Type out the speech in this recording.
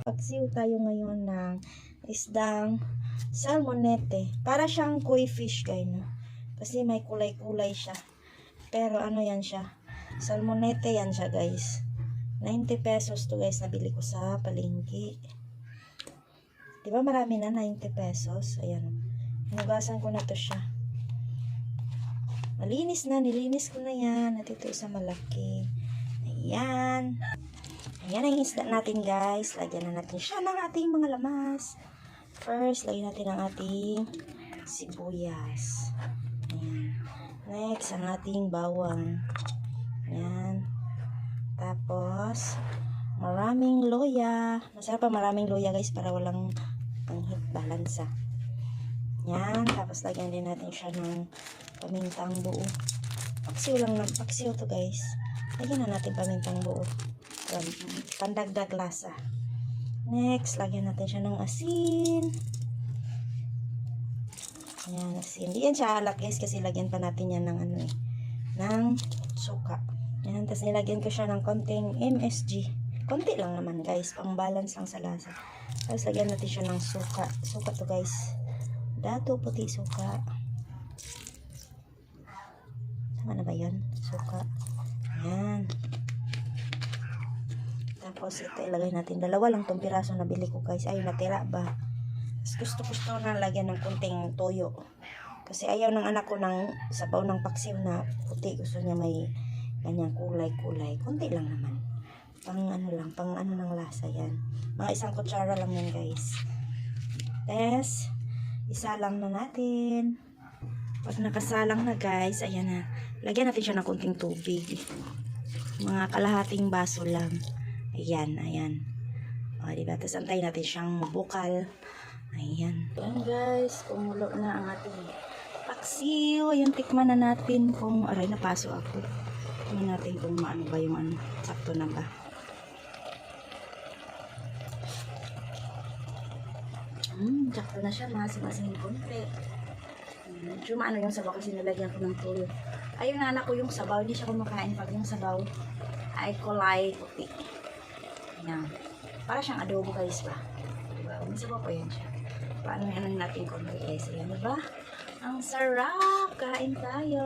Paksiw tayo ngayon ng isdang salmonete. Para siyang koi fish guys, no? Kasi may kulay-kulay siya. Pero ano yan siya? Salmonete yan siya guys. 90 pesos to guys, nabili ko sa palengke. Diba marami na 90 pesos? Ayan. Hinugasan ko na to siya. Malinis na, nilinis ko na yan. At ito isa malaki. Ayan. Ayan ang isda natin guys. Lagyan na natin siya ng ating mga lamas. First, lagyan natin ang ating sibuyas. Ayan. Next, ang ating bawang. Ayan. Tapos, maraming loya. Masarap pa maraming loya guys para walang panghit balansa. Ayan. Tapos, lagyan din natin siya ng pamintang buo. Paksiw lang ng paksiw to guys. Lagyan na natin pamintang buo. Pandagdag lasa. Next, lagyan natin siya ng asin. Ayan, asin. Hindi yan siya alat guys kasi lagyan pa natin yan ng ano eh, ng suka. Ayan, tapos nilagyan ko siya ng konting MSG. Konti lang naman guys, pang balance lang sa lasa. Tapos lagyan natin siya ng suka. Suka to guys. Dato puti suka. Tama na ba yun? Suka. Ayan. Tapos ito ilagay natin. Dalawa lang tong piraso na bili ko guys. Ay natira ba? Gusto na lagyan ng kunting toyo. Kasi ayaw ng anak ko ng sabaw ng paksiw na puti. Gusto niya may ganyang kulay-kulay. Kunti lang naman. Pang ano ng lasa yan. Mga isang kutsara lang yan guys. Tapos, isa lang na natin. Pag nakasalang na guys, ayan na. Lagyan natin siya ng kunting tubig. Mga kalahating baso lang. Ayan, ayan. O, diba? Tapos antayin natin siyang mabukal. Ayan. Ayan guys, kumulo na ang ating paksiw. Ayan, tikman na natin kung, aray, napaso ako. Tikman natin kung maano ba yung ano, sakto na ba. Sakto na siya, masim-masim konti. Medyo maano yung sabaw kasi nilagyan ko ng tuyo. Ayun na anak ko yung sabaw, hindi siya kumakain pag yung sabaw ay kulay puti. Ayan. Para siyang adobo guys ba? Diba? May sabaw pa yan siya. Paano yan natin konti guys. Ayan diba? Ang sarap! Kain tayo!